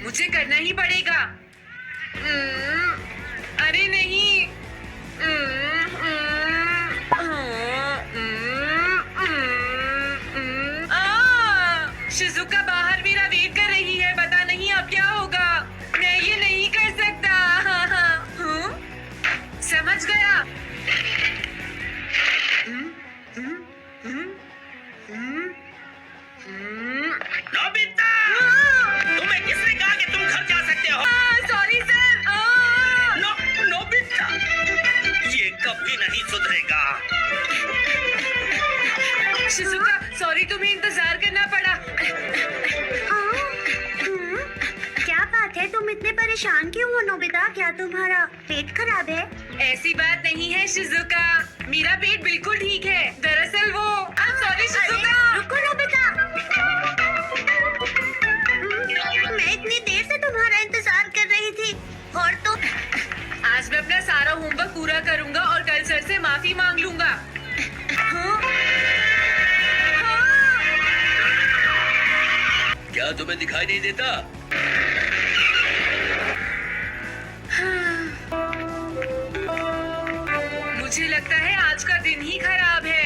मुझे करना ही पड़ेगा। अरे नहीं। शिजुका बाहर मेरा वेट कर रही है, पता नहीं अब क्या होगा। मैं ये नहीं कर सकता। समझ गया। नोबिता, तुम्हें किसने कहा कि तुम घर जा सकते हो? Sorry sir. नोबिता, ये कभी नहीं सुधरेगा। शिजुका सॉरी, तुम्हें इंतजार करना पड़ा। क्या बात है, तुम इतने परेशान क्यों हो नोबिता? क्या तुम्हारा पेट खराब है? ऐसी बात नहीं है शिजुका, मेरा पेट बिल्कुल ठीक है। दरअसल वो सॉरी शिजुका। रुको नोबिता, मैं इतनी देर से तुम्हारा इंतजार कर रही थी। और तो आज मैं अपना सारा होमवर्क पूरा करूंगा और कल सर से माफी मांग लूंगा। क्या तुम्हें दिखाई नहीं देता? मुझे लगता है आज का दिन ही खराब है।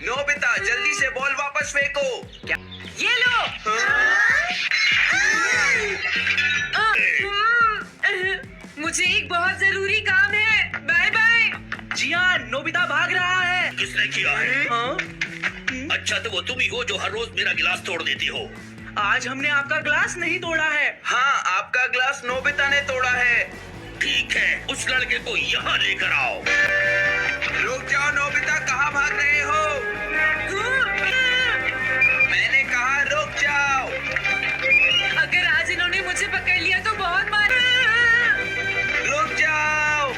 नोबिता, जल्दी से बॉल वापस फेंको। क्या? ये लो। मुझे एक बहुत जरूरी काम है। Bye bye. जियान, नोबिता भाग रहा है। किसने किया है? हाँ? अच्छा तो वो तुम ही हो जो हर रोज मेरा गिलास तोड़ देती हो। आज हमने आपका ग्लास नहीं तोड़ा है। हाँ, आपका ग्लास नोबिता ने तोड़ा है। ठीक है, उस लड़के को यहाँ लेकर आओ। रुक जाओ नोबिता, कहाँ भाग रहे हो? मैंने कहा रुक जाओ। अगर आज इन्होंने मुझे पकड़ लिया तो बहुत मार। रुक जाओ।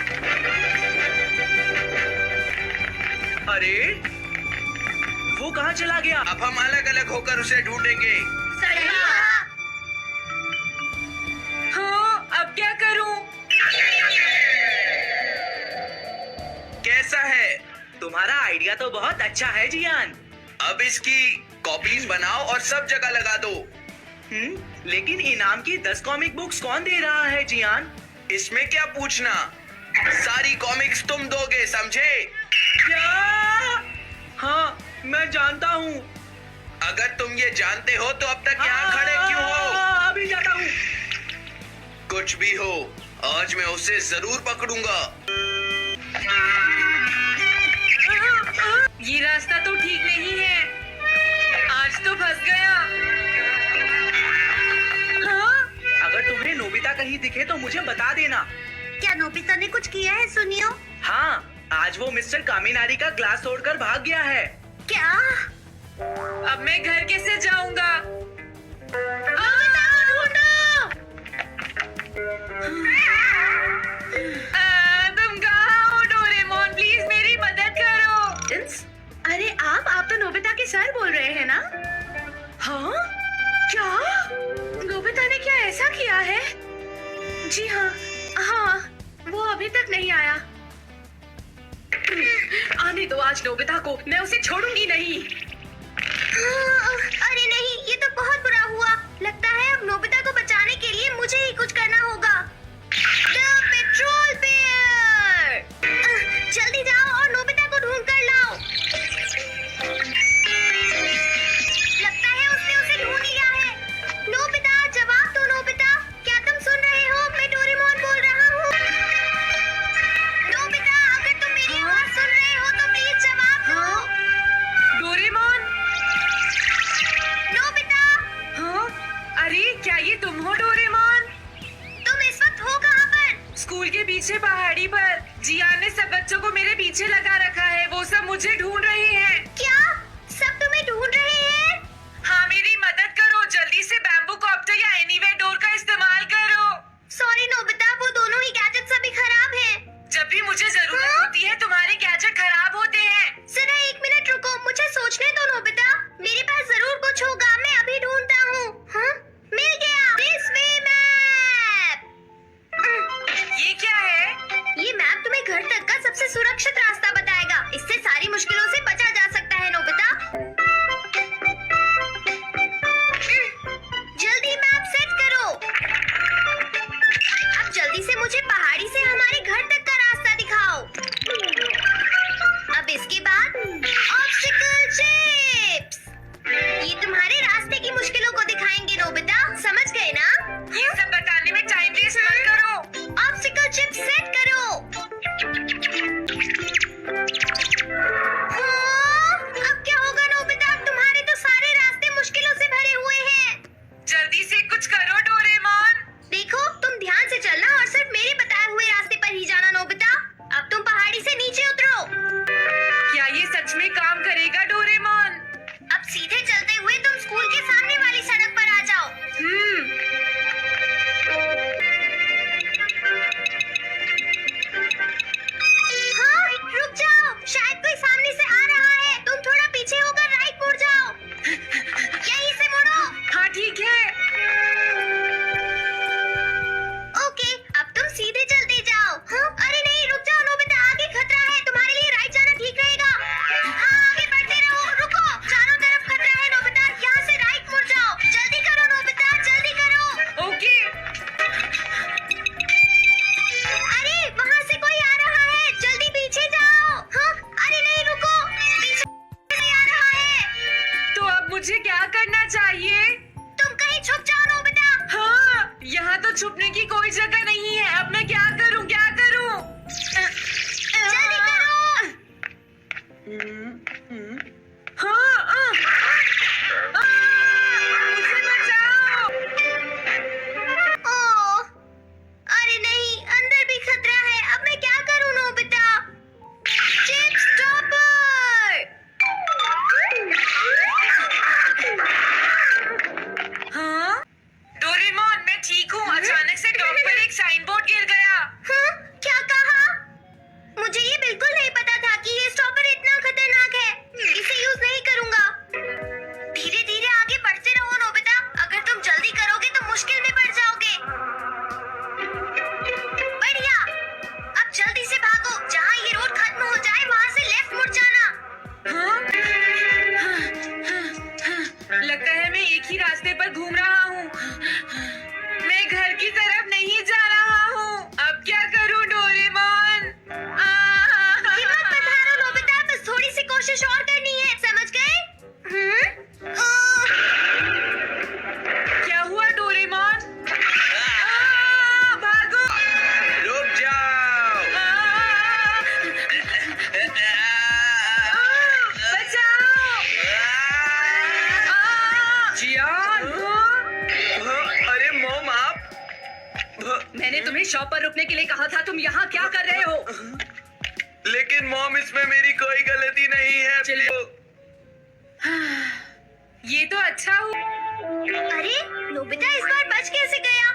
अरे वो कहाँ चला गया? अब हम अलग अलग होकर उसे ढूंढेंगे। हाँ, अब क्या करूं? कैसा है? तुम्हारा आइडिया तो बहुत अच्छा है जियान। अब इसकी कॉपीज बनाओ और सब जगह लगा दो। लेकिन इनाम की 10 कॉमिक बुक्स कौन दे रहा है जियान? इसमें क्या पूछना, सारी कॉमिक्स तुम दोगे, समझे? क्या? हाँ, मैं जानता हूँ। अगर तुम ये जानते हो तो अब तक यहाँ खड़े क्यों हो? अभी जाता हूँ। कुछ भी हो, आज मैं उसे जरूर पकड़ूंगा। ये रास्ता तो ठीक नहीं है। आज तो फंस गया। हाँ? अगर तुम्हें नोबिता कहीं दिखे तो मुझे बता देना। क्या नोबिता ने कुछ किया है? सुनियो। हाँ, आज वो मिस्टर कामिनारी का ग्लास तोड़कर भाग गया है। क्या? अब मैं घर कैसे जाऊंगा? नोबिता को ढूंढो। तुम कहाँ हो डोरेमोन? प्लीज मेरी मदद करो। अरे आप तो नोबिता के सर बोल रहे हैं ना? हाँ? क्या? नोबिता ने क्या ऐसा किया है? जी हाँ, वो अभी तक नहीं आया। आने दो आज नोबिता को, मैं उसे छोड़ूंगी नहीं। अरे नहीं, ये तो बहुत बुरा हुआ। लगता है अब नोबिता को बचाने के लिए मुझे ही कुछ करना होगा। The petrol bear! जल्दी जाओ और नोबिता को ढूंढ कर लाओ। लगता है उसने उसे ढूंढ लिया है। नोबिता, जवाब दो नोबिता। क्या तुम सुन रहे हो? मैं डोरेमोन बोल रहा हूँ। नोबिता, अगर तुम मेरी आवाज सुन रहे हो तो प्लीज जवाब दो। डोरेमोन? नोबिता! हाँ? अरे क्या ये तुम हो डोरेमोन? तुम इस वक्त हो कहाँ पर? स्कूल के पीछे पहाड़ी पर। जियान ने सब बच्चों को मेरे पीछे लगा रखा है, वो सब मुझे ढूंढ रहे हैं। क्या? सब तुम्हें ढूंढ रहे हैं? हाँ, मेरी मदद करो, जल्दी से बैम्बू कॉप्टर या एनीवेयर डोर का इस्तेमाल करो। सॉरी नोबिता, वो दोनों ही गैजेट्स अभी खराब हैं। जब भी मुझे जरूरत होती है तुम्हारे गैजेट खराब होते हैं। जरा 1 मिनट रुको, मुझे सोचने दो नोबिता। मेरे पास जरूर कुछ होगा, मैं अभी ढूंढता हूँ। हाँ? मिल गया। This way map. ये क्या है? ये मैप तुम्हें घर तक का सबसे सुरक्षित रास्ता बताएगा। पहाड़ी से हमारे घर तक का रास्ता दिखाओ। अब इसके बाद ऑब्स्टिकल चिप्स, ये तुम्हारे रास्ते की मुश्किलों को दिखाएंगे नोबिता, समझ गए ना? ये सब बताने में टाइम वेस्ट मत करो। ऑब्स्टिकल चिप्स सेट करो। अब क्या होगा नोबिता? अब तुम्हारे तो सारे रास्ते मुश्किलों से भरे हुए हैं। जल्दी से कुछ करो डोरेमोन। देखो, तुम ध्यान से चलना और सिर्फ मेरे बताए हुए रास्ते पर ही जाना नोबिता। अब तुम पहाड़ी से नीचे उतरो। क्या ये सच में काम करेगा डोरेमोन? अब सीधे चलते हुए तुम स्कूल के सामने वाली सड़क पर आ जाओ। हाँ, रुक जाओ, शायद कोई सामने से आ रहा है। तुम थोड़ा पीछे होकर राइट मुड़ जाओ। यहीं से मुड़ो। हाँ ठीक है। ओके, अब तुम सीधे चलते जाओ। हाँ? अरे नहीं, रुक जाओ नोबिता, आगे खतरा है। तुम्हारे लिए राइट जाना ठीक रहेगा। हाँ, आगे बढ़ते रहो। रुको, चारों तरफ खतरा है नोबिता, यहाँ से राइट मुड़ जाओ। जल्दी करो नोबिता, जल्दी करो। ओके। अरे वहाँ से कोई आ रहा है, जल्दी पीछे जाओ। हाँ? अरे नहीं, रुको, पीछे से आ रहा है। तो अब मुझे क्या करना चाहिए? तुम कहीं छुप जाओ नोबिता। हाँ, यहाँ तो छुपने की कोई जगह नहीं है। अब मैं क्या करूँ, क्या करूँ? जल्दी करो। हाँ, मुझे बचाओ। ओह, अरे नहीं, अंदर भी खतरा है। अब मैं क्या करूं नोबिता? Chip stopper. हाँ? डोरेमोन, मैं ठीक हूँ। अचानक से टॉप पर एक साइन बोर्ड गिर गया। हाँ? क्या कहा? मुझे ये बिल्कुल नहीं पता था कि ये स्टॉपर इतना खतरनाक है। इसे यूज नहीं करूंगा। धीरे धीरे आगे बढ़ते रहो नोबिता। अगर तुम जल्दी करोगे तो मुश्किल में पड़ जाओगे। बढ़िया, अब जल्दी से भागो। जहाँ ये रोड खत्म हो जाए वहाँ से लेफ्ट मुड़ जाना। हाँ? लगता है मैं एक ही रास्ते पर घूम रहा हूँ। मैं घर की तरफ नहीं जा रहा हूँ। अब क्या करूँ डोरेमोन? हिम्मत मत हारो नोबिता, बस थोड़ी सी कोशिश और करनी है, समझ गए? क्या हुआ डोरेमोन? भागो! रुक जाओ। बचाओ! जियान! अरे मॉम, आप मैंने तुम्हें शॉप पर रुकने के लिए कहा था। तुम यहाँ क्या कर रहे हो? लेकिन मॉम, इसमें मेरी कोई गलती नहीं है। चलो। ये तो अच्छा हुआ। अरे नोबिता इस बार बच कैसे गया?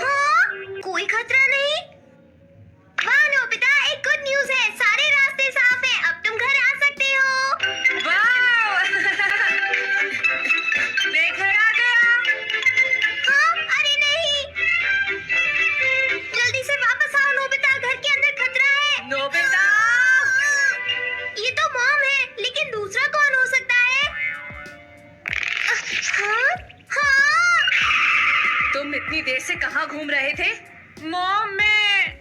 हाँ? कोई खतरा नहीं। वाह नोबिता, एक गुड न्यूज़ है, सारे रास्ते साफ हैं। अब तुम घर आ सकते हो। वाह! मैं घर आ गया। हाँ? अरे नहीं, जल्दी से वापस आओ नोबिता, घर के अंदर खतरा है। नोबिता! ये तो मॉम है, लेकिन दूसरा कौन हो सकता है? हाँ? हाँ? तुम इतनी देर से कहाँ घूम रहे थे? मॉम, मैं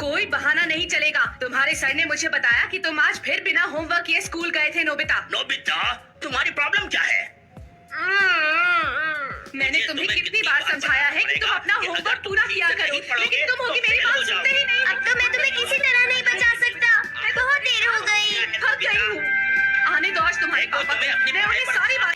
कोई बहाना नहीं चलेगा। तुम्हारे सर ने मुझे बताया कि तुम आज फिर बिना होमवर्क किए स्कूल गए थे नोबिता। नोबिता, तुम्हारी प्रॉब्लम क्या है? मैंने तुम्हें कितनी बार समझाया है कि तुम अपना होमवर्क पूरा किया करो, लेकिन तुम होगी मेरी बात सुनते ही नहीं। अब तो मैं तुम्हें किसी तरह नहीं बचा सकता। बहुत देर हो गई। थक गई हूँ। आने दो आज तुम्हारे पापा को। मैं उन्हें सारी बात